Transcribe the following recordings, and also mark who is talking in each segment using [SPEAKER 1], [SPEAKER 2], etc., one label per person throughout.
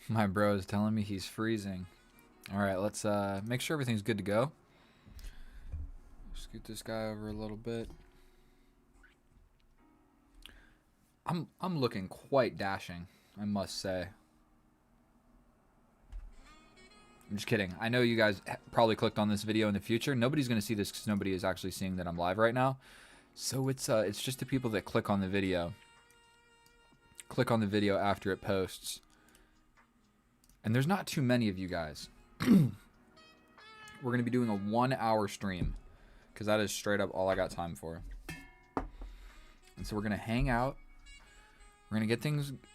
[SPEAKER 1] My bro is telling me he's freezing. All right, let's make sure everything's good to go. Scoot this guy over a little bit. I'm looking quite dashing, I must say. I'm just kidding. I know you guys probably clicked on this video in the future. Nobody's going to see this because nobody is actually seeing that I'm live right now. So it's just the people that click on the video. Click on the video after it posts. And there's not too many of you guys. We're going to be doing a 1-hour stream because that is straight up all I got time for. And so we're going to hang out. We're going to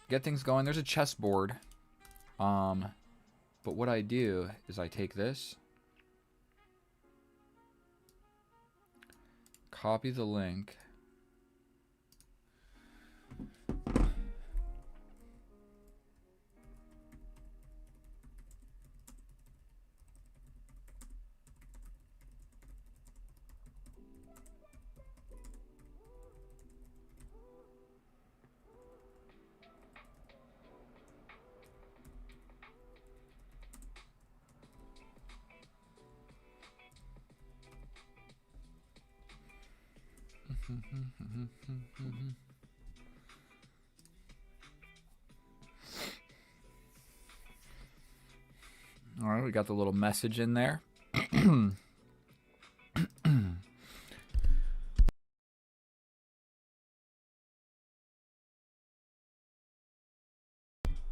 [SPEAKER 1] get things going. There's a chessboard. But what I do is I take this, copy the link, all right, we got the little message in there.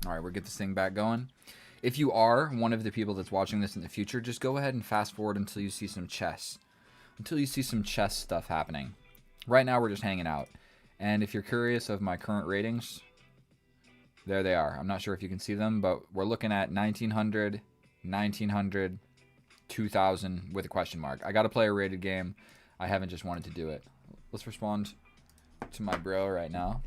[SPEAKER 1] All right, we'll get this thing back going. If you are one of the people that's watching this in the future, just go ahead and fast forward until you see some chess. Until you see some chess stuff happening. Right now, we're just hanging out. And if you're curious of my current ratings, there they are. I'm not sure if you can see them, but we're looking at 1900, 1900, 2000 with a question mark. I got to play a rated game. I haven't just wanted to do it. Let's respond to my bro right now.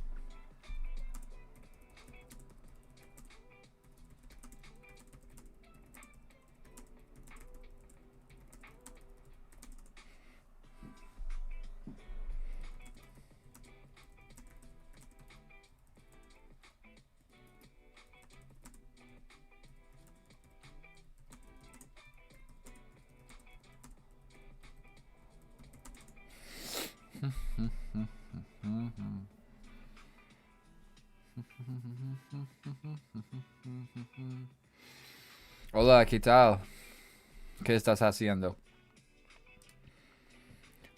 [SPEAKER 1] Hola, ¿qué tal? ¿Qué estás haciendo?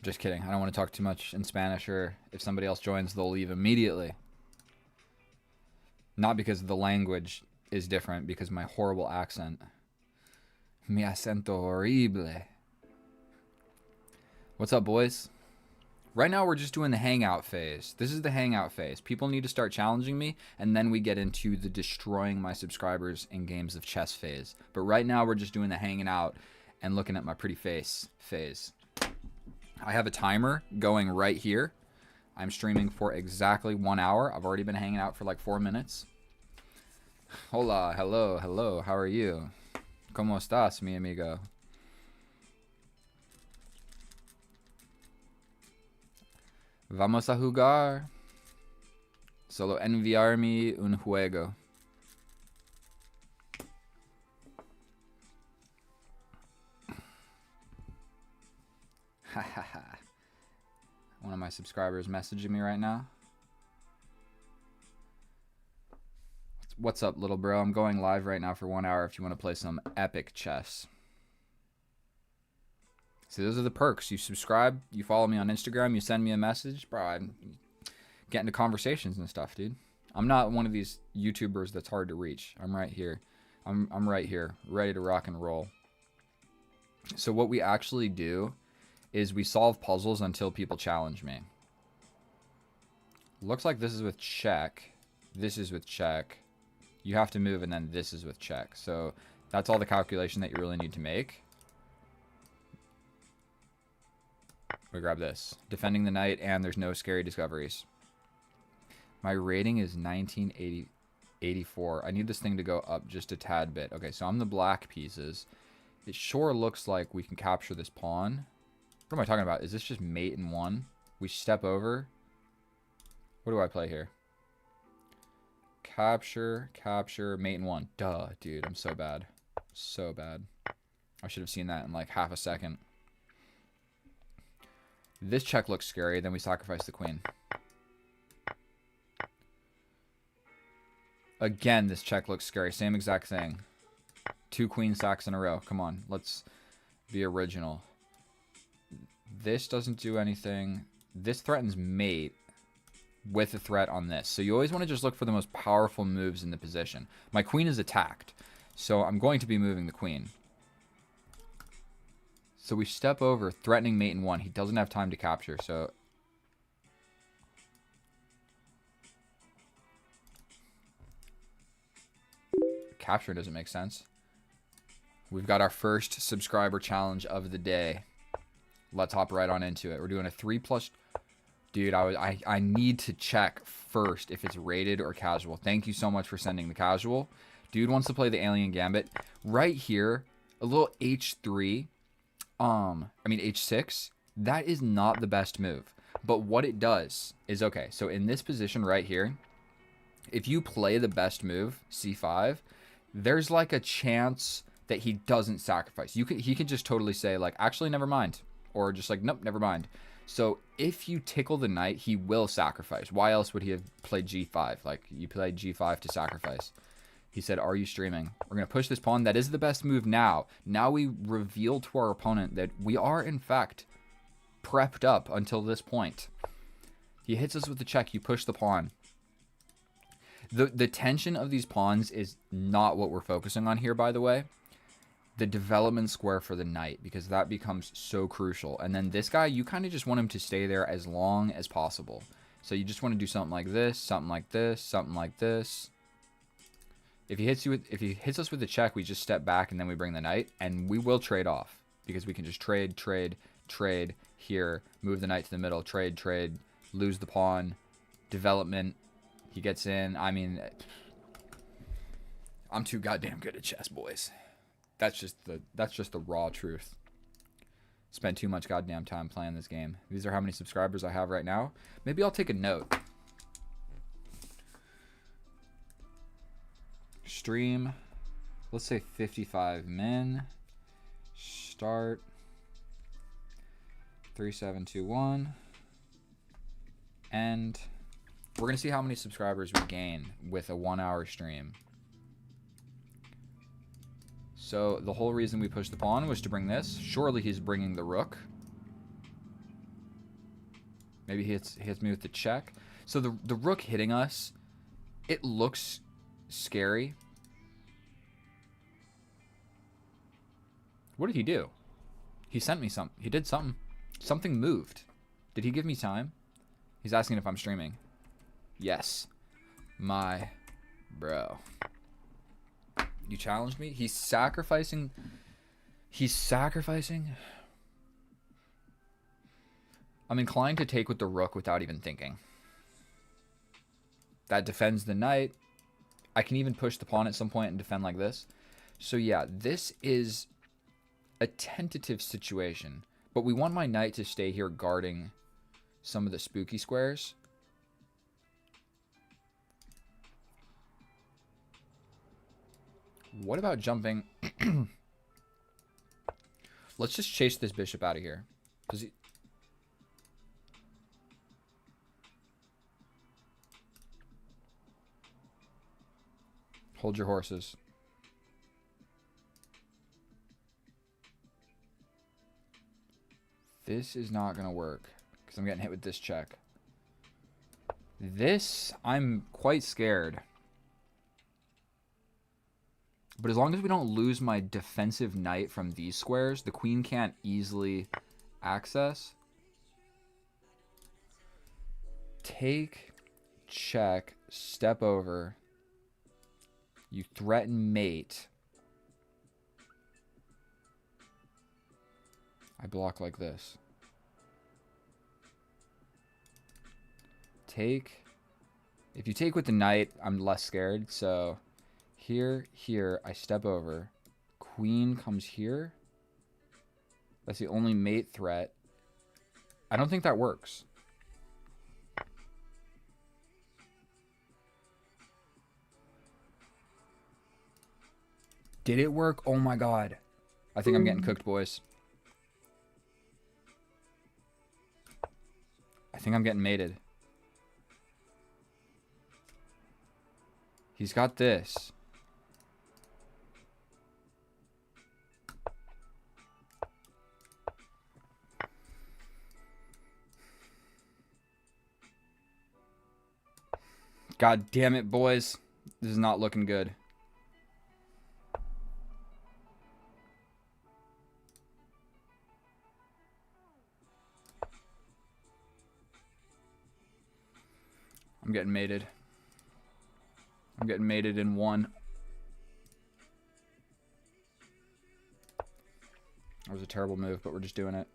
[SPEAKER 1] Just kidding. I don't want to talk too much in Spanish, or if somebody else joins, they'll leave immediately. Not because the language is different, because my horrible accent. Mi acento horrible. What's up, boys? Right now, we're just doing the hangout phase. This is the hangout phase. People need to start challenging me, and then we get into the destroying my subscribers in games of chess phase. But right now, we're just doing the hanging out and looking at my pretty face phase. I have a timer going right here. I'm streaming for exactly 1 hour. I've already been hanging out for like 4 minutes. Hola, hello, hello. How are you? ¿Cómo estás, mi amigo? Vamos a jugar. Solo enviarme un juego. One of my subscribers messaging me right now. What's up, little bro? I'm going live right now for 1 hour if you want to play some epic chess. See, those are the perks. You subscribe, you follow me on Instagram, you send me a message. Bro, I get into conversations and stuff, dude. I'm not one of these YouTubers that's hard to reach. I'm right here. I'm right here, ready to rock and roll. So what we actually do is we solve puzzles until people challenge me. Looks like this is with check. This is with check. You have to move, and then this is with check. So that's all the calculation that you really need to make. We grab this. Defending the knight, and there's no scary discoveries. My rating is 1980. 84. I need this thing to go up just a tad bit. Okay, so I'm the black pieces. It sure looks like we can capture this pawn. What am I talking about? Is this just mate in one? We step over. What do I play here? Capture, capture, mate in one. Duh, dude, I'm so bad. So bad. I should have seen that in like half a second. This check looks scary. Then we sacrifice the queen. Again, this check looks scary. Same exact thing. 2 queen sacks in a row. Come on, let's be original. This doesn't do anything. This threatens mate with a threat on this. So you always want to just look for the most powerful moves in the position. My queen is attacked, so I'm going to be moving the queen. So we step over, threatening mate in one. He doesn't have time to capture, so... Capture doesn't make sense. We've got our first subscriber challenge of the day. Let's hop right on into it. We're doing a 3+... Dude, I need to check first if it's rated or casual. Thank you so much for sending the casual. Dude wants to play the alien gambit. Right here, a little h3... h6, that is not the best move. But what it does is, okay, so in this position right here, if you play the best move, c5, there's like a chance that he doesn't sacrifice. He could just totally say like, actually, never mind. Or just like, nope, never mind. So if you tickle the knight, he will sacrifice. Why else would he have played g5? Like, you played g5 to sacrifice. He said, are you streaming? We're going to push this pawn. That is the best move now. Now we reveal to our opponent that we are, in fact, prepped up until this point. He hits us with the check. You push the pawn. The tension of these pawns is not what we're focusing on here, by the way. The development square for the knight, because that becomes so crucial. And then this guy, you kind of just want him to stay there as long as possible. So you just want to do something like this, something like this, something like this. If he hits us with the check, we just step back and then we bring the knight, and we will trade off because we can just trade here, move the knight to the middle, trade, lose the pawn, development. He gets in. I mean, I'm too goddamn good at chess, boys. That's just the raw truth. Spend too much goddamn time playing this game. These are how many subscribers I have right now. Maybe I'll take a note. Stream, let's say 55 min. Start 3721. And we're gonna see how many subscribers we gain with a 1-hour stream. So the whole reason we pushed the pawn was to bring this. Surely he's bringing the rook. Maybe he hits me with the check. So the rook hitting us, it looks scary. What did he do? He sent me something. He did something. Something moved. Did he give me time? He's asking if I'm streaming. Yes. My bro. You challenged me? He's sacrificing. He's sacrificing. I'm inclined to take with the rook without even thinking. That defends the knight. I can even push the pawn at some point and defend like this. So yeah, this is a tentative situation. But we want my knight to stay here guarding some of the spooky squares. What about jumping? Let's just chase this bishop out of here. Hold your horses. This is not going to work because I'm getting hit with this check. This, I'm quite scared. But as long as we don't lose my defensive knight from these squares, the queen can't easily access. Take, check, step over. You threaten mate. I block like this. Take, If you take with the knight, I'm less scared. So here, I step over. Queen comes here. That's the only mate threat. I don't think that works. Did it work? Oh my god. I think I'm getting cooked, boys. I think I'm getting mated. He's got this. God damn it, boys. This is not looking good. I'm getting mated. I'm getting mated in one. That was a terrible move, but we're just doing it.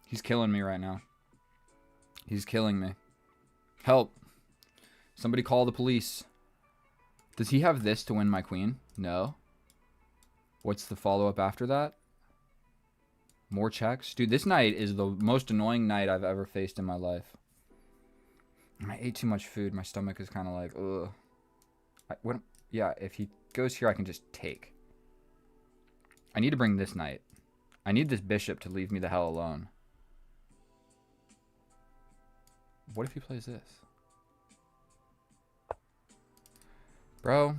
[SPEAKER 1] He's killing me right now. He's killing me. Help. Somebody call the police. Does he have this to win my queen? No. What's the follow-up after that? More checks? Dude, this knight is the most annoying knight I've ever faced in my life. I ate too much food. My stomach is kind of like, ugh. Yeah, if he goes here, I can just take. I need to bring this knight. I need this bishop to leave me the hell alone. What if he plays this? Bro.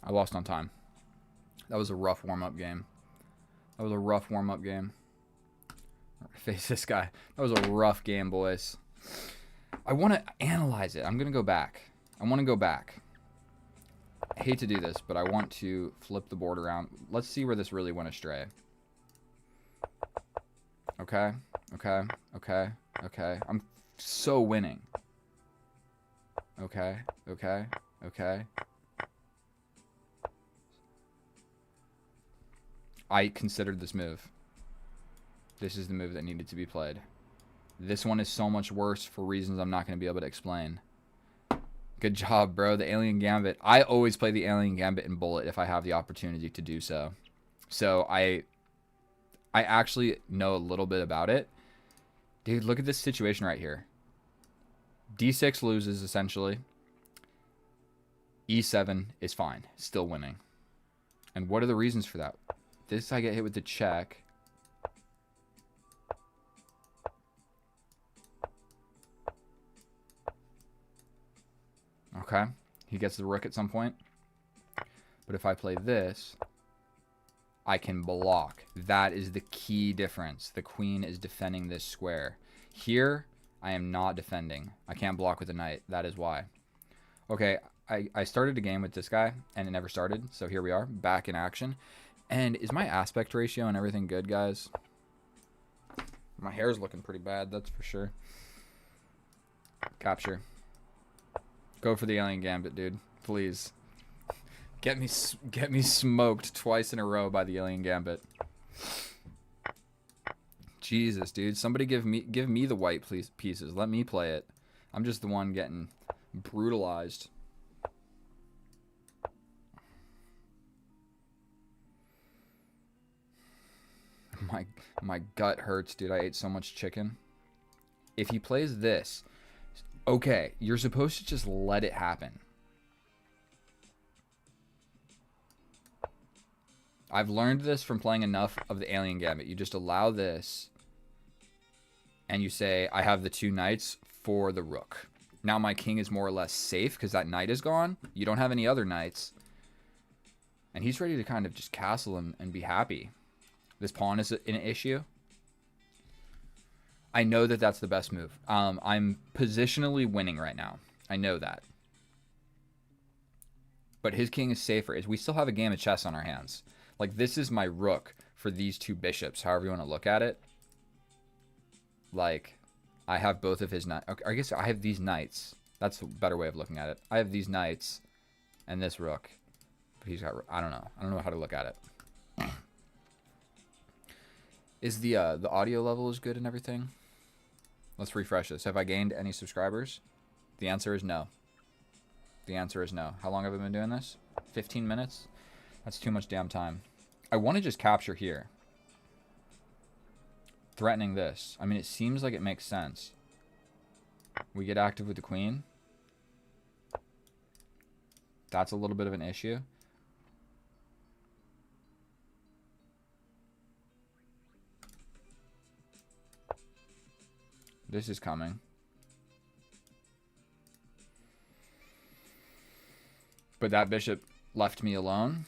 [SPEAKER 1] I lost on time. That was a rough warm-up game. That was a rough warm-up game. Face this guy. That was a rough game, boys. I want to analyze it. I'm going to go back. I want to go back. I hate to do this, but I want to flip the board around. Let's see where this really went astray. Okay. Okay. Okay. Okay. I'm so winning. Okay. Okay. Okay. I considered this move. This is the move that needed to be played. This one is so much worse for reasons I'm not going to be able to explain. Good job, bro. The Alien Gambit. I always play the Alien Gambit in Bullet if I have the opportunity to do so. So I actually know a little bit about it. Dude, look at this situation right here. D6 loses, essentially. E7 is fine. Still winning. And what are the reasons for that? This I get hit with the check. Okay. He gets the rook at some point. But if I play this, I can block. That is the key difference. The queen is defending this square. Here, I am not defending. I can't block with the knight. That is why. Okay, I started a game with this guy, and it never started. So here we are, back in action. And is my aspect ratio and everything good, guys? My hair's looking pretty bad, that's for sure. Capture. Go for the Alien Gambit, dude. Please. Get me smoked twice in a row by the Alien Gambit. Jesus, dude. Somebody give me the white pieces. Let me play it. I'm just the one getting brutalized. My gut hurts, dude. I ate so much chicken. If he plays this, okay, you're supposed to just let it happen. I've learned this from playing enough of the Alien Gambit. You just allow this, and you say, I have the two knights for the rook. Now my king is more or less safe because that knight is gone. You don't have any other knights. And he's ready to kind of just castle and be happy. This pawn is an issue. I know that that's the best move. I'm positionally winning right now. I know that. But his king is safer. We still have a game of chess on our hands. Like, this is my rook for these two bishops, however you want to look at it. Like, I have both of his knights. Okay, I guess I have these knights. That's a better way of looking at it. I have these knights and this rook. But he's got... I don't know. I don't know how to look at it. Is the audio level is good and everything? Let's refresh this. Have I gained any subscribers? The answer is no. The answer is no. How long have I been doing this? 15 minutes? That's too much damn time. I want to just capture here. Threatening this. I mean, it seems like it makes sense. We get active with the queen. That's a little bit of an issue. This is coming. But that bishop left me alone.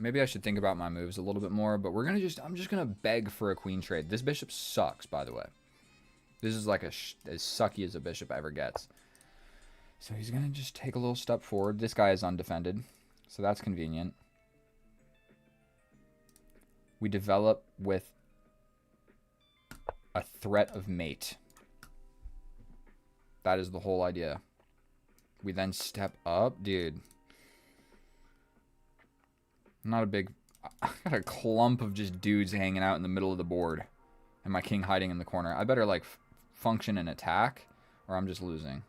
[SPEAKER 1] Maybe I should think about my moves a little bit more, but I'm just gonna beg for a queen trade. This bishop sucks, by the way. This is like as sucky as a bishop ever gets. So he's gonna just take a little step forward. This guy is undefended, so that's convenient. We develop with a threat of mate. That is the whole idea. We then step up, dude. Not a big... I got a clump of just dudes hanging out in the middle of the board. And my king hiding in the corner. I better, like, function and attack, or I'm just losing.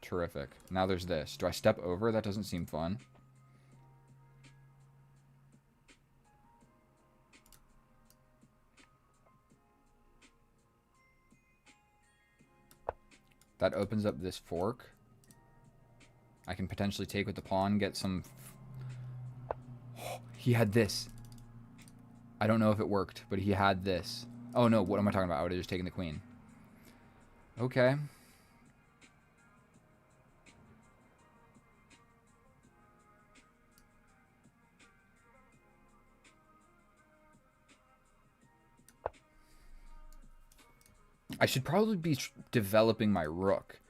[SPEAKER 1] Terrific. Now there's this. Do I step over? That doesn't seem fun. That opens up this fork. I can potentially take with the pawn, get some... Oh, he had this. I don't know if it worked, but he had this. Oh no, what am I talking about? I would have just taken the queen. Okay. I should probably be developing my rook.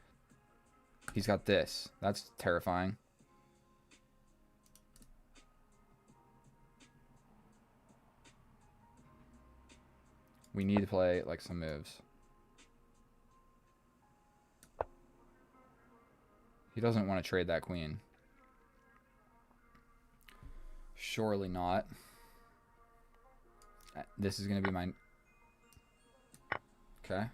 [SPEAKER 1] He's got this. That's terrifying. We need to play, like, some moves. He doesn't want to trade that queen. Surely not. This is going to be my... Okay.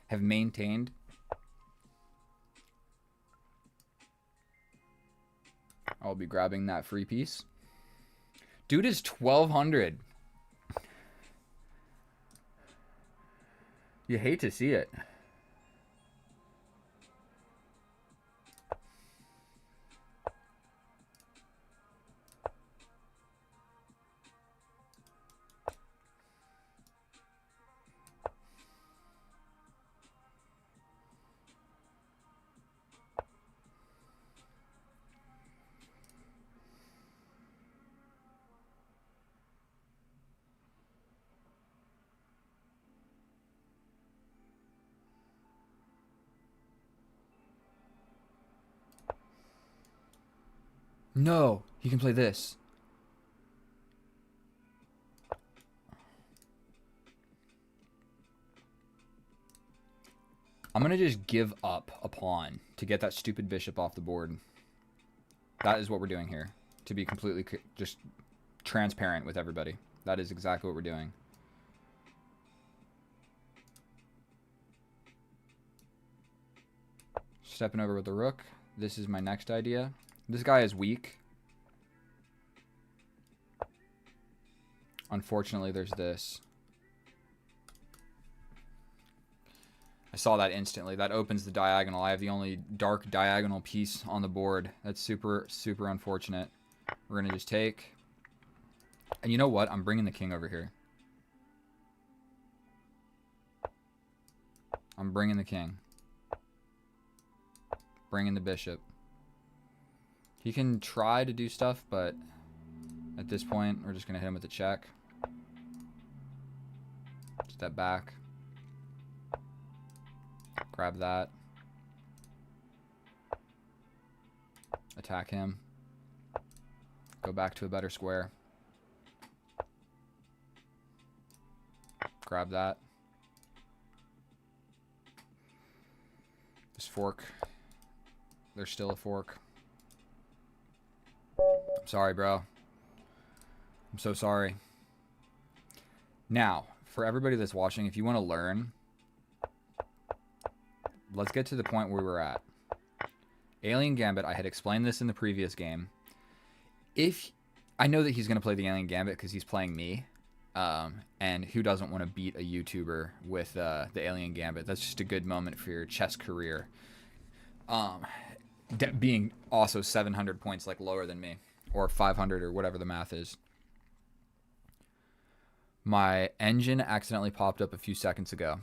[SPEAKER 1] Have maintained. I'll be grabbing that free piece. Dude is 1200. You hate to see it. No, he can play this. I'm going to just give up a pawn to get that stupid bishop off the board. That is what we're doing here. To be completely just transparent with everybody. That is exactly what we're doing. Stepping over with the rook. This is my next idea. This guy is weak. Unfortunately, there's this. I saw that instantly. That opens the diagonal. I have the only dark diagonal piece on the board. That's super, super unfortunate. We're going to just take. And you know what? I'm bringing the king over here. I'm bringing the king. Bringing the bishop. He can try to do stuff, but at this point, we're just going to hit him with a check. Step back. Grab that. Attack him. Go back to a better square. Grab that. This fork. There's still a fork. I'm sorry, bro. I'm so sorry. Now, for everybody that's watching, if you want to learn, let's get to the point where we're at. Alien Gambit, I had explained this in the previous game. If I know that he's going to play the Alien Gambit because he's playing me, and who doesn't want to beat a YouTuber with the Alien Gambit? That's just a good moment for your chess career. Being also 700 points like lower than me, or 500 or whatever the math is. My engine accidentally popped up a few seconds ago.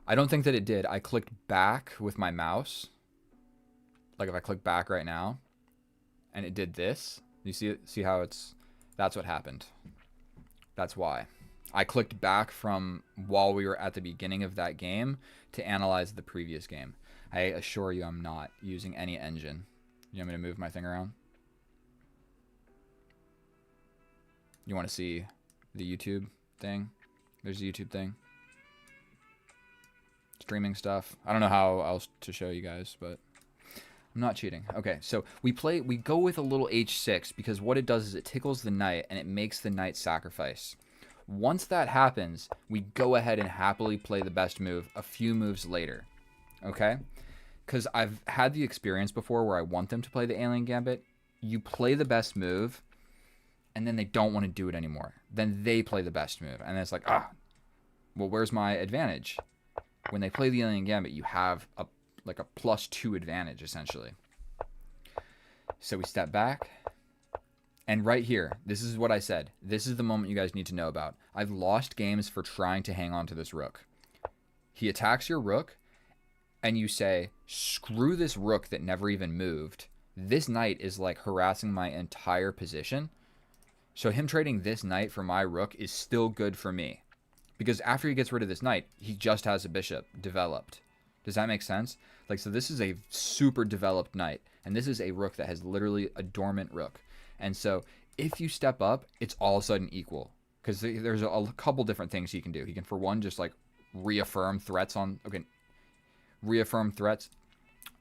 [SPEAKER 1] I don't think that it did. I clicked back with my mouse. Like if I click back right now, and it did this. You see it? See how it's... That's what happened. That's why. I clicked back from while we were at the beginning of that game to analyze the previous game. I assure you I'm not using any engine. You want me to move my thing around? You want to see the YouTube thing? There's the YouTube thing. Streaming stuff. I don't know how else to show you guys, but... I'm not cheating. Okay, so we go with a little h6 because what it does is it tickles the knight and it makes the knight sacrifice. Once that happens, we go ahead and happily play the best move a few moves later. Okay? Because I've had the experience before where I want them to play the Alien Gambit. You play the best move, and then they don't want to do it anymore. Then they play the best move. And it's like, well, where's my advantage? When they play the Alien Gambit, you have a +2 advantage, essentially. So we step back. And right here, this is what I said. This is the moment you guys need to know about. I've lost games for trying to hang on to this rook. He attacks your rook, and you say, screw this rook that never even moved. This knight is like harassing my entire position. So him trading this knight for my rook is still good for me. Because after he gets rid of this knight, he just has a bishop developed. Does that make sense? Like, so this is a super developed knight, and this is a rook that has literally a dormant rook. And so if you step up, it's all of a sudden equal. Because there's a couple different things he can do. He can, for one, just like reaffirm threats on... Okay, reaffirm threats.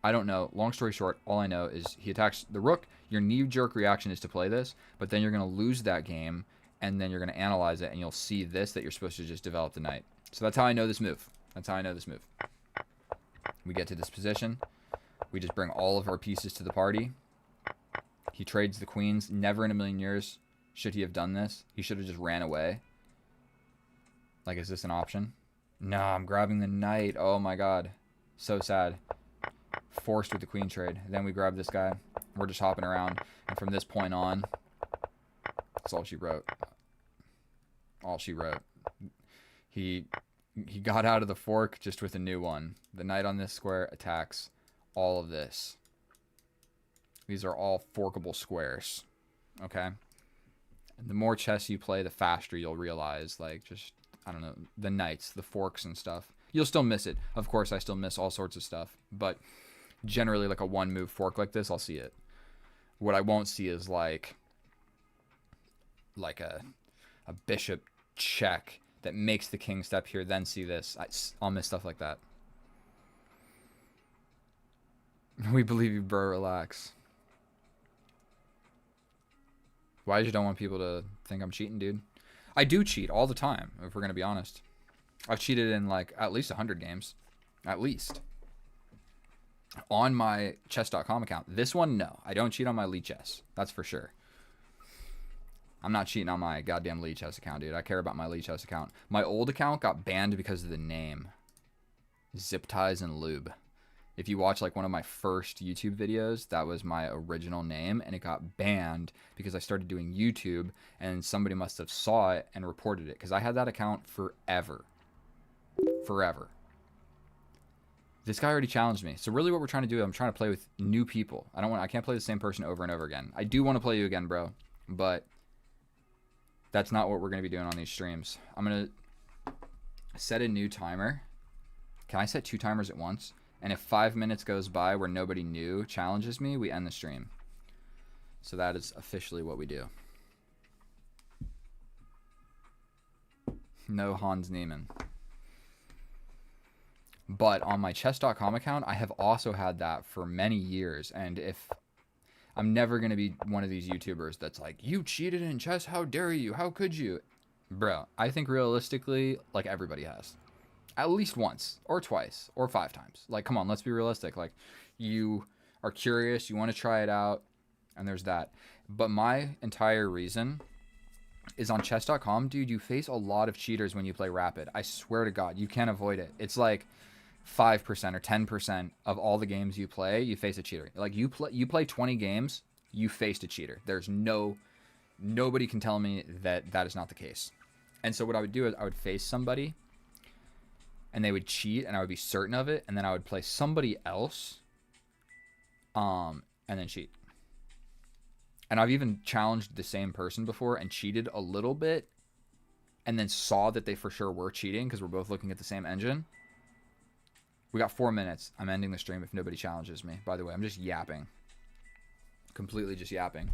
[SPEAKER 1] I don't know. Long story short, all I know is he attacks the rook. Your knee-jerk reaction is to play this, but then you're going to lose that game, and then you're going to analyze it, and you'll see this, that you're supposed to just develop the knight. So that's how I know this move. That's how I know this move. We get to this position. We just bring all of our pieces to the party. He trades the queens. Never in a million years should he have done this. He should have just ran away. Like, is this an option? No, I'm grabbing the knight. Oh my god. So sad. Forced with the queen trade. Then we grab this guy. We're just hopping around. And from this point on, that's all she wrote. All she wrote. He got out of the fork just with a new one. The knight on this square attacks all of this. These are all forkable squares. Okay? And the more chess you play, the faster you'll realize, like, just, I don't know, the knights, the forks and stuff. You'll still miss it. Of course, I still miss all sorts of stuff. But generally, like a one-move fork like this, I'll see it. What I won't see is, like a bishop check that makes the king step here, then see this. I'll miss stuff like that. We believe you, bro. Relax. Why you don't want people to think I'm cheating, dude? I do cheat all the time, if we're going to be honest. I've cheated in, like, at least 100 games. At least. On my chess.com account. This one, no. I don't cheat on my lichess. That's for sure. I'm not cheating on my goddamn lichess account, dude. I care about my lichess account. My old account got banned because of the name. Zip ties and lube. If you watch like one of my first YouTube videos, that was my original name, and it got banned because I started doing YouTube, and somebody must have saw it and reported it, because I had that account forever. Forever. This guy already challenged me. So really what we're trying to do, I'm trying to play with new people. I can't play the same person over and over again. I do want to play you again, bro, but that's not what we're going to be doing on these streams. I'm going to set a new timer. Can I set 2 timers at once? And if 5 minutes goes by where nobody new challenges me, we end the stream. So that is officially what we do. No Hans Niemann. But on my chess.com account, I have also had that for many years. And if I'm never going to be one of these YouTubers that's like, you cheated in chess, how dare you? How could you? Bro, I think realistically, like everybody has. At least once, or twice, or 5 times. Like, come on, let's be realistic. Like, you are curious, you want to try it out, and there's that. But my entire reason is on chess.com, dude, you face a lot of cheaters when you play Rapid. I swear to God, you can't avoid it. It's like 5% or 10% of all the games you play, you face a cheater. Like, you play 20 games, you faced a cheater. There's nobody can tell me that that is not the case. And so what I would do is I would face somebody, and they would cheat, and I would be certain of it, and then I would play somebody else, and then cheat. And I've even challenged the same person before and cheated a little bit, and then saw that they for sure were cheating because we're both looking at the same engine. We got 4 minutes. I'm ending the stream if nobody challenges me. By the way, I'm just yapping. Completely just yapping.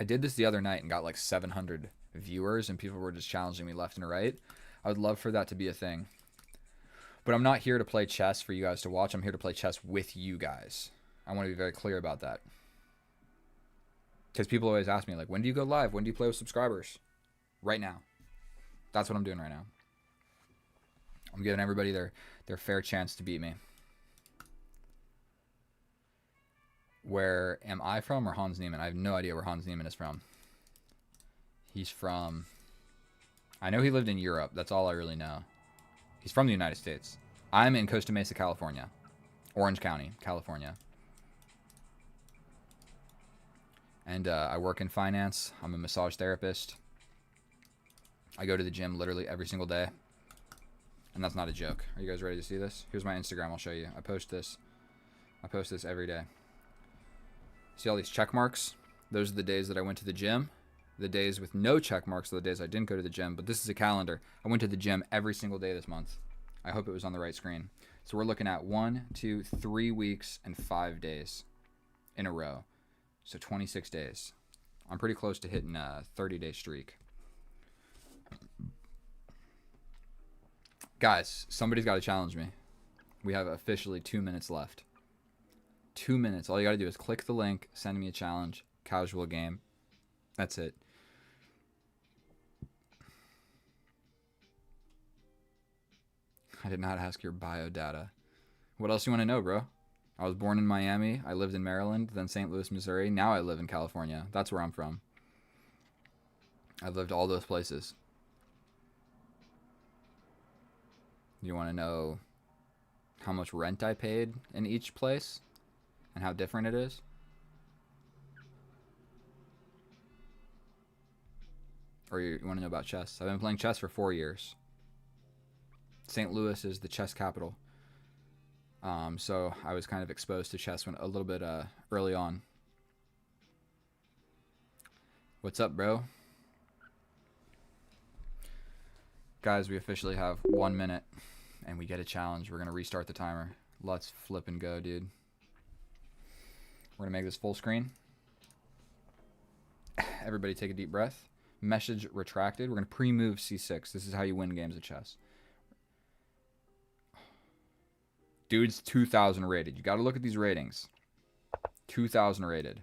[SPEAKER 1] I did this the other night and got like 700 viewers, and people were just challenging me left and right. I would love for that to be a thing. But I'm not here to play chess for you guys to watch. I'm here to play chess with you guys. I want to be very clear about that. Because people always ask me, like, when do you go live? When do you play with subscribers? Right now. That's what I'm doing right now. I'm giving everybody their fair chance to beat me. Where am I from, or Hans Niemann? I have no idea where Hans Niemann is from. He's from... I know he lived in Europe. That's all I really know. He's from the United States. I'm in Costa Mesa, California. Orange County, California. And I work in finance. I'm a massage therapist. I go to the gym literally every single day. And that's not a joke. Are you guys ready to see this? Here's my Instagram. I'll show you. I post this every day. See all these check marks? Those are the days that I went to the gym. The days with no check marks are the days I didn't go to the gym. But this is a calendar. I went to the gym every single day this month. I hope it was on the right screen. So we're looking at 1, 2, 3 weeks and 5 days in a row. So 26 days. I'm pretty close to hitting a 30-day streak. Guys, somebody's got to challenge me. We have officially 2 minutes left. 2 minutes. All you got to do is click the link, send me a challenge, casual game. That's it. I did not ask your bio data. What else you want to know, bro? I was born in Miami. I lived in Maryland, then St. Louis, Missouri. Now I live in California. That's where I'm from. I've lived all those places. You want to know how much rent I paid in each place and how different it is? Or you want to know about chess? I've been playing chess for 4 years. St. Louis is the chess capital. So I was kind of exposed to chess a little bit early on. What's up, bro? Guys, we officially have 1 minute, and we get a challenge. We're going to restart the timer. Let's flip and go, dude. We're going to make this full screen. Everybody take a deep breath. Message retracted. We're going to pre-move c6. This is how you win games of chess. Dude's 2,000 rated. You got to look at these ratings. 2,000 rated.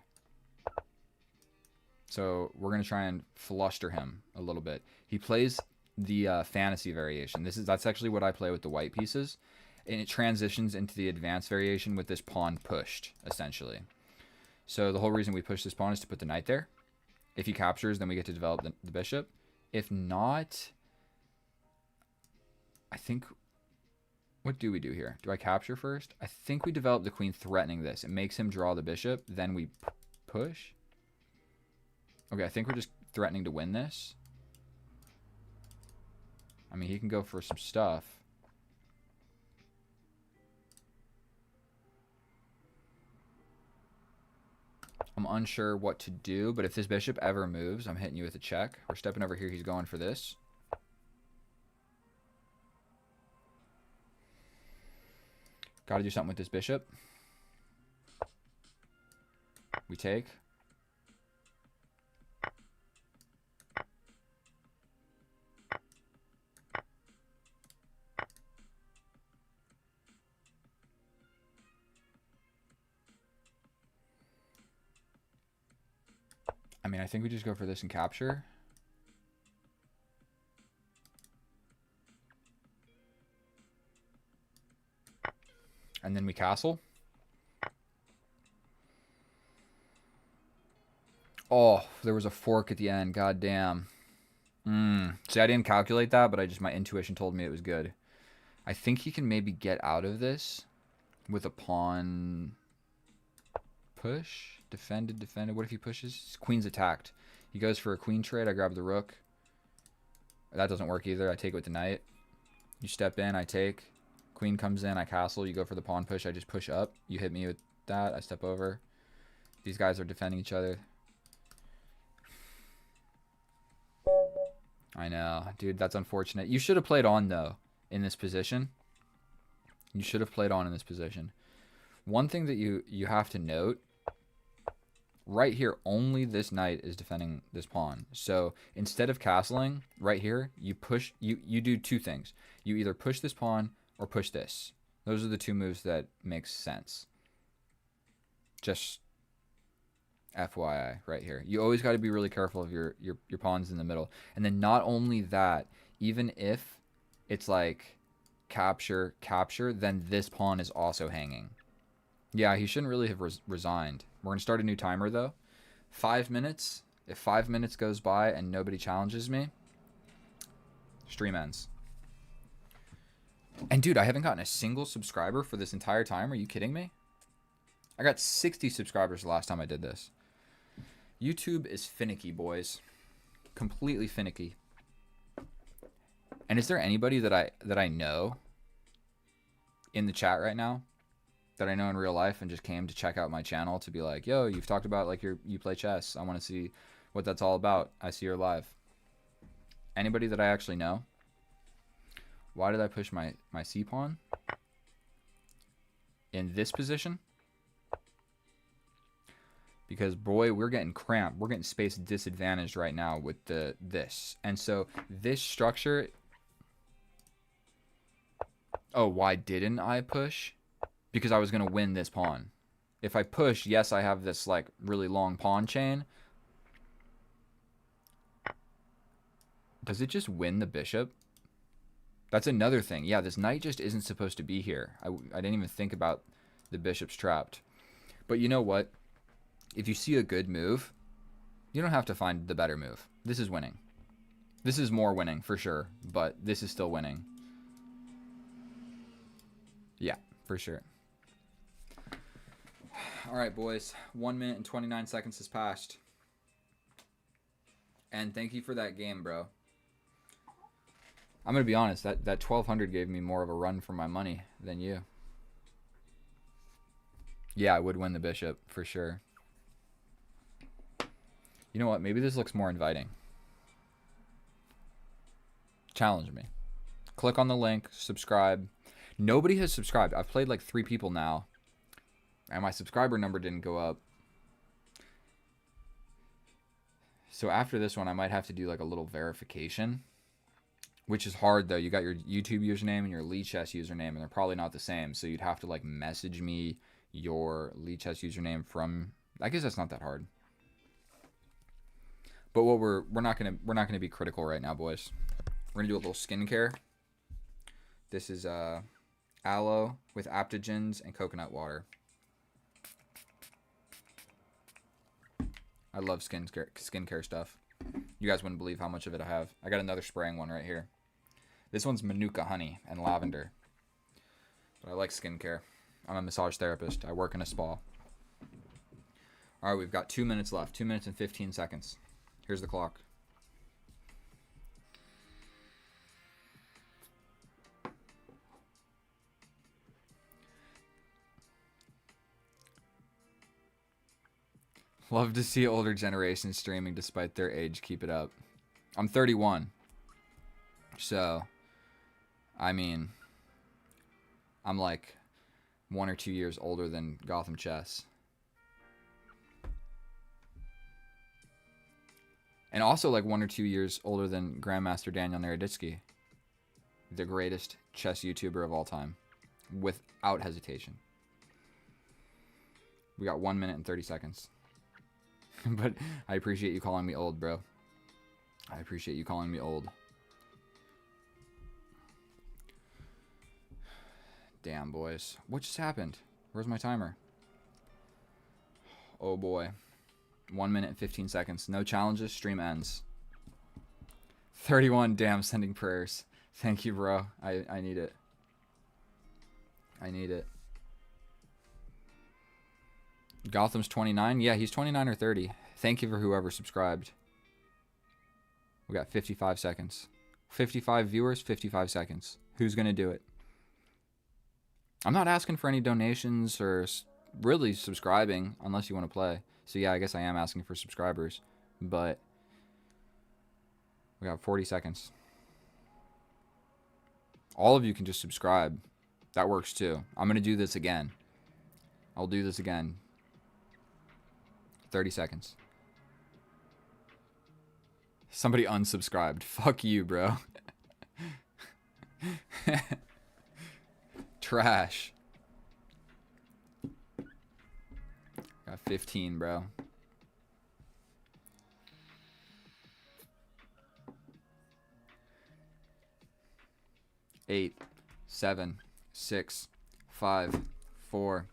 [SPEAKER 1] So we're going to try and fluster him a little bit. He plays the fantasy variation. That's actually what I play with the white pieces. And it transitions into the advanced variation with this pawn pushed, essentially. So the whole reason we push this pawn is to put the knight there. If he captures, then we get to develop the bishop. If not, I think... What do we do here? Do I capture first? I think we develop the queen threatening this. It makes him draw the bishop. Then we push. Okay, I think we're just threatening to win this. I mean, he can go for some stuff. I'm unsure what to do, but if this bishop ever moves, I'm hitting you with a check. We're stepping over here. He's going for this. Got to do something with this bishop. We take. I mean, I think we just go for this and capture. And then we castle. Oh, there was a fork at the end. God damn. See, I didn't calculate that, but my intuition told me it was good. I think he can maybe get out of this with a pawn push. Defended. What if he pushes? Queen's attacked. He goes for a queen trade. I grab the rook. That doesn't work either. I take it with the knight. You step in. I take. Queen comes in. I castle. You go for the pawn push. I just push up. You hit me with that. I step over. These guys are defending each other. I know. Dude, that's unfortunate. You should have played on, though, in this position. You should have played on in this position. One thing that you have to note, right here, only this knight is defending this pawn. So instead of castling, right here, you do two things. You either push this pawn or push this. Those are the two moves that make sense. Just FYI right here. You always got to be really careful of your pawns in the middle. And then not only that, even if it's like capture, then this pawn is also hanging. Yeah, he shouldn't really have resigned. We're going to start a new timer, though. 5 minutes. If 5 minutes goes by and nobody challenges me, stream ends. And, dude, I haven't gotten a single subscriber for this entire time. Are you kidding me? I got 60 subscribers the last time I did this. YouTube is finicky, boys. Completely finicky. And is there anybody that I know in the chat right now that I know in real life and just came to check out my channel to be like, yo, you've talked about like you play chess. I want to see what that's all about. I see you're live. Anybody that I actually know? Why did I push my C pawn in this position? Because, boy, we're getting cramped. We're getting space disadvantaged right now with this. And so this structure... Oh, why didn't I push? Because I was going to win this pawn. If I push, yes, I have this, like, really long pawn chain. Does it just win the bishop? That's another thing. Yeah, this knight just isn't supposed to be here. I didn't even think about the bishop's trapped. But you know what? If you see a good move, you don't have to find the better move. This is winning. This is more winning, for sure. But this is still winning. Yeah, for sure. All right, boys. 1 minute and 29 seconds has passed. And thank you for that game, bro. I'm going to be honest. That 1200 gave me more of a run for my money than you. Yeah, I would win the bishop, for sure. You know what? Maybe this looks more inviting. Challenge me. Click on the link. Subscribe. Nobody has subscribed. I've played like 3 people now. And my subscriber number didn't go up. So after this one, I might have to do like a little verification. Which is hard, though. You got your YouTube username and your lichess username. And they're probably not the same. So you'd have to like message me your lichess username from... I guess that's not that hard. But what we're not gonna be critical right now, boys. We're gonna do a little skincare. This is aloe with aptogens and coconut water. I love skincare stuff. You guys wouldn't believe how much of it I have. I got another spraying one right here. This one's Manuka honey and lavender. But I like skincare. I'm a massage therapist. I work in a spa. All right, we've got 2 minutes left. 2 minutes and 15 seconds. Here's the clock. Love to see older generations streaming despite their age. Keep it up. I'm 31. So, I mean, I'm like 1 or 2 years older than Gotham Chess. And also like 1 or 2 years older than Grandmaster Daniel Naroditsky, the greatest chess YouTuber of all time, without hesitation. We got 1 minute and 30 seconds. But I appreciate you calling me old, bro. I appreciate you calling me old. Damn, boys. What just happened? Where's my timer? Oh, boy. 1 minute and 15 seconds. No challenges. Stream ends. 31. Damn, sending prayers. Thank you, bro. I need it. I need it. Gotham's 29. Yeah, he's 29 or 30. Thank you for whoever subscribed. We got 55 seconds. 55 viewers, 55 seconds. Who's going to do it? I'm not asking for any donations or really subscribing unless you want to play. So yeah, I guess I am asking for subscribers. But we got 40 seconds. All of you can just subscribe. That works too. I'm going to do this again. I'll do this again. 30 seconds. Somebody unsubscribed. Fuck you, bro. Trash. Got 15, bro. Eight, 7, 6, 5, 4,